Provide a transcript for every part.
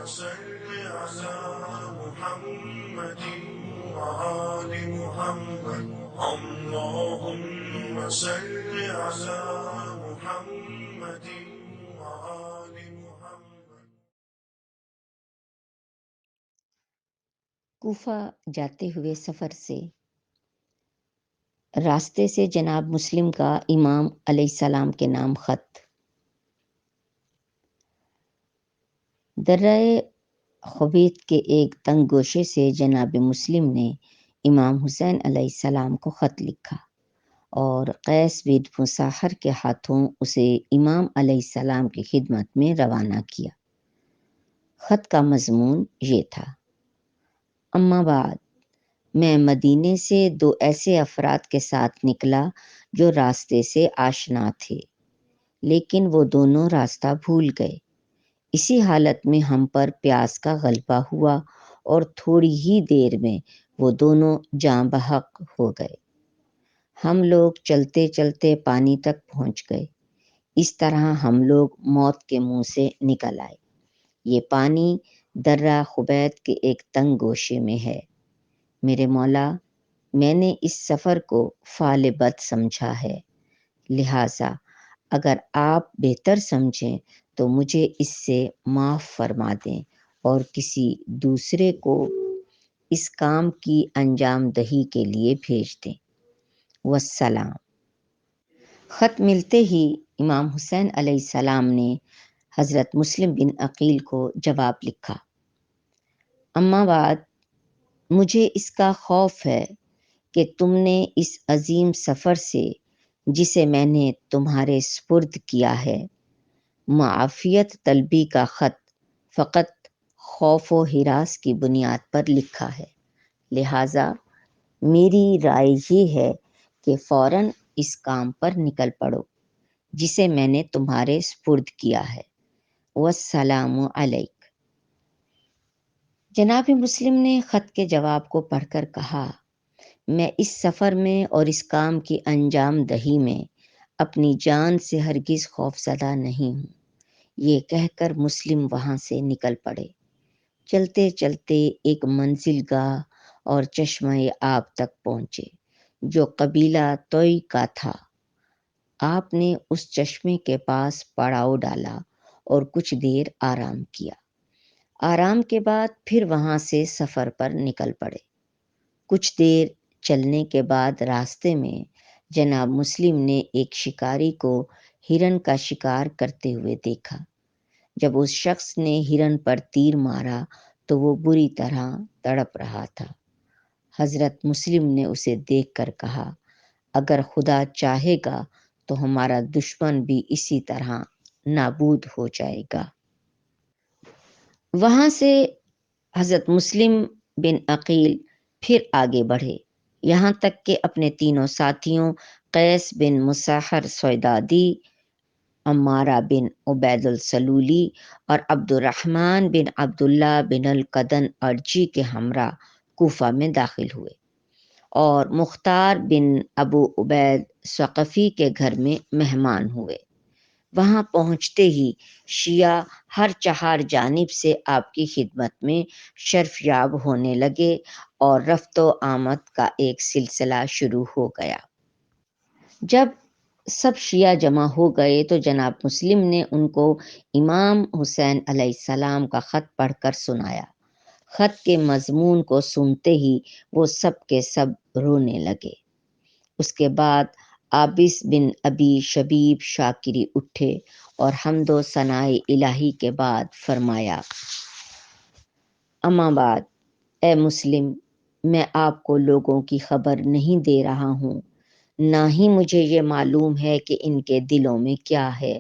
صل على محمد وآل محمد اللهم صل على محمد وآل محمد۔ کوفہ جاتے ہوئے سفر سے راستے سے جناب مسلم کا امام علیہ السلام کے نام خط۔ درہ خویت کے ایک تنگ گوشے سے جناب مسلم نے امام حسین علیہ السلام کو خط لکھا اور قیس بن مساحر کے ہاتھوں اسے امام علیہ السلام کی خدمت میں روانہ کیا۔ خط کا مضمون یہ تھا: اما بعد، میں مدینے سے 2 ایسے افراد کے ساتھ نکلا جو راستے سے آشنا تھے، لیکن وہ دونوں راستہ بھول گئے۔ اسی حالت میں ہم پر پیاس کا غلبہ ہوا اور تھوڑی ہی دیر میں وہ دونوں جاں بحق ہو گئے۔ ہم لوگ چلتے چلتے پانی تک پہنچ گئے۔ اس طرح ہم لوگ موت کے منہ سے نکل آئے۔ یہ پانی درہ خویت کے ایک تنگ گوشے میں ہے۔ میرے مولا، میں نے اس سفر کو فعل بد سمجھا ہے، لہٰذا اگر آپ بہتر سمجھیں تو مجھے اس سے معاف فرما دیں اور کسی دوسرے کو اس کام کی انجام دہی کے لیے بھیج دیں۔ والسلام۔ خط ملتے ہی امام حسین علیہ السلام نے حضرت مسلم بن عقیل کو جواب لکھا: اما بعد، مجھے اس کا خوف ہے کہ تم نے اس عظیم سفر سے جسے میں نے تمہارے سپرد کیا ہے، معافیت طلبی کا خط فقط خوف و ہراس کی بنیاد پر لکھا ہے، لہٰذا میری رائے یہ ہے کہ فوراً اس کام پر نکل پڑو جسے میں نے تمہارے سپرد کیا ہے۔ والسلام علیک۔ جناب مسلم نے خط کے جواب کو پڑھ کر کہا: میں اس سفر میں اور اس کام کی انجام دہی میں اپنی جان سے ہرگز خوف زدہ نہیں ہوں۔ یہ کہہ کر مسلم وہاں سے نکل پڑے۔ چلتے چلتے ایک منزل گاہ اور چشمہ آب تک پہنچے جو قبیلہ توئی کا تھا۔ آپ نے اس چشمے کے پاس پڑاؤ ڈالا اور کچھ دیر آرام کیا۔ آرام کے بعد پھر وہاں سے سفر پر نکل پڑے۔ کچھ دیر چلنے کے بعد راستے میں جناب مسلم نے ایک شکاری کو ہرن کا شکار کرتے ہوئے دیکھا۔ جب اس شخص نے ہرن پر تیر مارا تو وہ بری طرح تڑپ رہا تھا۔ حضرت مسلم نے اسے دیکھ کر کہا: اگر خدا چاہے گا تو ہمارا دشمن بھی اسی طرح نابود ہو جائے گا۔ وہاں سے حضرت مسلم بن عقیل پھر آگے بڑھے، یہاں تک کہ اپنے تینوں ساتھیوں قیس بن مساحر سویدادی، عمارہ بن عبید السلولی اور عبد الرحمن بن عبداللہ بن القدن ارجی کے ہمراہ کوفہ میں داخل ہوئے اور مختار بن ابو عبید ثقفی کے گھر میں مہمان ہوئے۔ وہاں پہنچتے ہی شیعہ ہر چہار جانب سے آپ کی خدمت میں شرف یاب ہونے لگے اور رفت و آمد کا ایک سلسلہ شروع ہو گیا۔ جب سب شیعہ جمع ہو گئے تو جناب مسلم نے ان کو امام حسین علیہ السلام کا خط پڑھ کر سنایا۔ خط کے مضمون کو سنتے ہی وہ سب کے سب رونے لگے۔ اس کے بعد عابس بن ابی شبیب شاکری اٹھے اور حمد و ثناء الہی کے بعد فرمایا: اما بعد، اے مسلم، میں آپ کو لوگوں کی خبر نہیں دے رہا ہوں، نہ ہی مجھے یہ معلوم ہے کہ ان کے دلوں میں کیا ہے،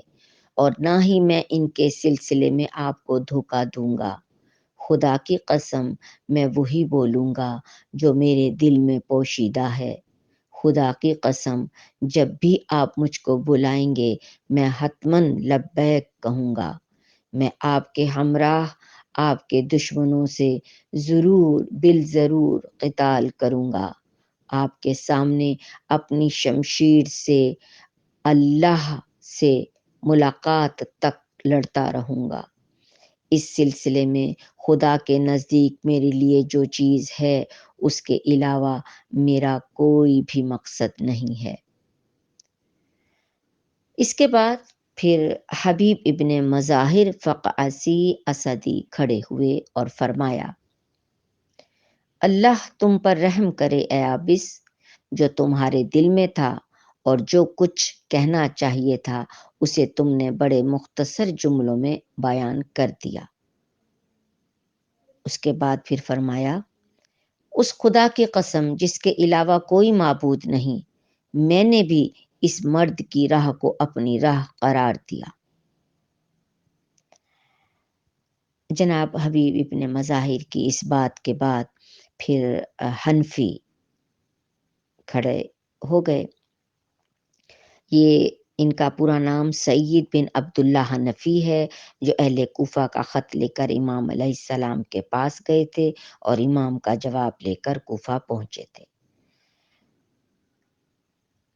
اور نہ ہی میں ان کے سلسلے میں آپ کو دھوکہ دوں گا۔ خدا کی قسم، میں وہی بولوں گا جو میرے دل میں پوشیدہ ہے۔ خدا کی قسم، جب بھی آپ مجھ کو بلائیں گے میں حتماً لبیک کہوں گا۔ میں آپ کے ہمراہ آپ کے دشمنوں سے ضرور بالضرور قتال کروں گا۔ آپ کے سامنے اپنی شمشیر سے اللہ سے ملاقات تک لڑتا رہوں گا۔ اس سلسلے میں خدا کے نزدیک میرے لیے جو چیز ہے اس کے علاوہ میرا کوئی بھی مقصد نہیں ہے۔ اس کے بعد پھر حبیب ابن مظاہر فقعسی اسدی کھڑے ہوئے اور فرمایا، اللہ تم پر رحم کرے اے عابس، جو تمہارے دل میں تھا اور جو کچھ کہنا چاہیے تھا اسے تم نے بڑے مختصر جملوں میں بیان کر دیا۔ اس کے بعد پھر فرمایا، اس خدا کی قسم جس کے علاوہ کوئی معبود نہیں، میں نے بھی اس مرد کی راہ کو اپنی راہ قرار دیا۔ جناب حبیب ابن مظاہر کی اس بات کے بعد پھر حنفی کھڑے ہو گئے۔ یہ ان کا پورا نام سید بن عبداللہ حنفی ہے، جو اہل کوفہ کا خط لے کر امام علیہ السلام کے پاس گئے تھے اور امام کا جواب لے کر کوفہ پہنچے تھے۔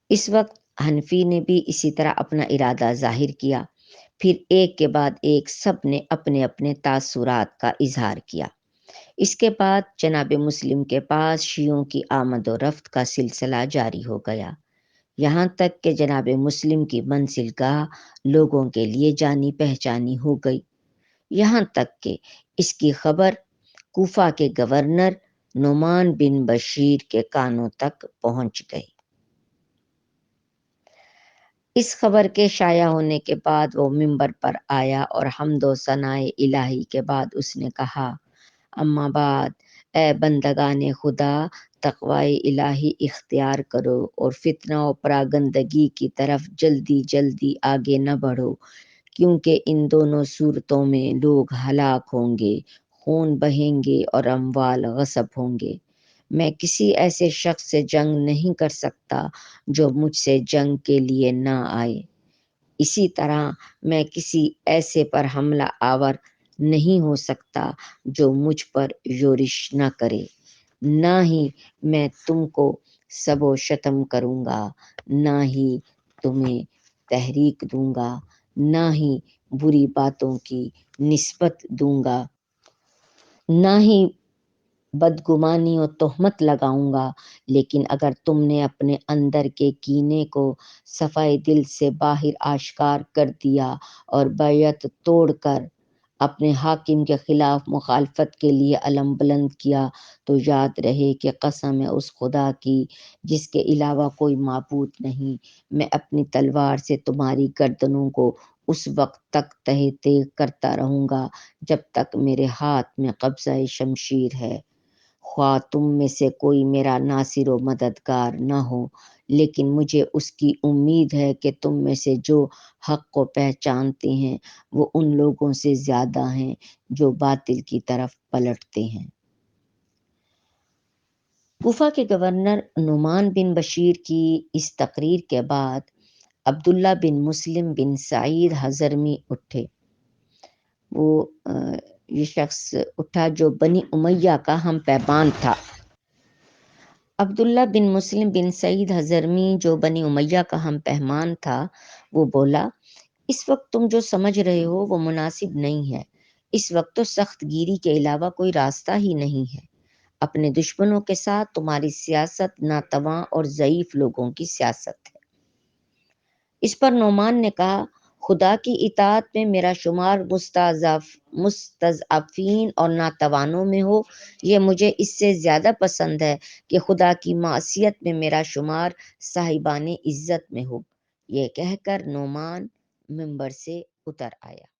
اس وقت حنفی نے بھی اسی طرح اپنا ارادہ ظاہر کیا۔ پھر ایک کے بعد ایک سب نے اپنے اپنے تاثرات کا اظہار کیا۔ اس کے بعد جناب مسلم کے پاس شیعوں کی آمد و رفت کا سلسلہ جاری ہو گیا، یہاں تک کہ جناب مسلم کی منزل گاہ لوگوں کے لیے جانی پہچانی ہو گئی، یہاں تک کہ اس کی خبر کوفہ کے گورنر نعمان بن بشیر کے کانوں تک پہنچ گئی۔ اس خبر کے شائع ہونے کے بعد وہ منبر پر آیا اور حمد و ثناء الہی کے بعد اس نے کہا، اما بعد، اے بندگان خدا، تقوی الہی اختیار کرو اور فتنہ و پراگندگی کی طرف جلدی جلدی آگے نہ بڑھو، کیونکہ ان دونوں صورتوں میں لوگ ہلاک ہوں گے، خون بہیں گے اور اموال غصب ہوں گے۔ میں کسی ایسے شخص سے جنگ نہیں کر سکتا جو مجھ سے جنگ کے لیے نہ آئے، اسی طرح میں کسی ایسے پر حملہ آور نہیں ہو سکتا جو مجھ پر یورش نہ کرے، نہ ہی میں تم کو سب و شتم کروں گا، نہ ہی تمہیں تحریک دوں گا، نہ ہی بری باتوں کی نسبت دوں گا، نہ ہی بدگمانی و تہمت لگاؤں گا، لیکن اگر تم نے اپنے اندر کے کینے کو صفائی دل سے باہر آشکار کر دیا اور بیعت توڑ کر اپنے حاکم کے خلاف مخالفت کے لیے علم بلند کیا، تو یاد رہے کہ قسم ہے اس خدا کی جس کے علاوہ کوئی معبود نہیں، میں اپنی تلوار سے تمہاری گردنوں کو اس وقت تک تہہ تیغ کرتا رہوں گا جب تک میرے ہاتھ میں قبضہ شمشیر ہے، خواہ تم میں سے کوئی میرا ناصر و مددگار نہ ہو، لیکن مجھے اس کی امید ہے کہ تم میں سے جو حق کو پہچانتے ہیں وہ ان لوگوں سے زیادہ ہیں جو باطل کی طرف پلٹتے ہیں۔ کوفہ کے گورنر نعمان بن بشیر کی اس تقریر کے بعد عبداللہ بن مسلم بن سعید حضرمی اٹھے۔ وہ یہ شخص اٹھا جو بنی امیہ کا ہم پیمان تھا۔ عبداللہ بن مسلم بن سعید حضرمی جو بنی امیہ کا ہم پیمان تھا، وہ بولا، اس وقت تم جو سمجھ رہے ہو وہ مناسب نہیں ہے، اس وقت تو سخت گیری کے علاوہ کوئی راستہ ہی نہیں ہے، اپنے دشمنوں کے ساتھ تمہاری سیاست ناتواں اور ضعیف لوگوں کی سیاست ہے۔ اس پر نعمان نے کہا، خدا کی اطاعت میں میرا شمار مستضعفین اور ناتوانوں میں ہو، یہ مجھے اس سے زیادہ پسند ہے کہ خدا کی معصیت میں میرا شمار صاحبان عزت میں ہو۔ یہ کہہ کر نعمان منبر سے اتر آیا۔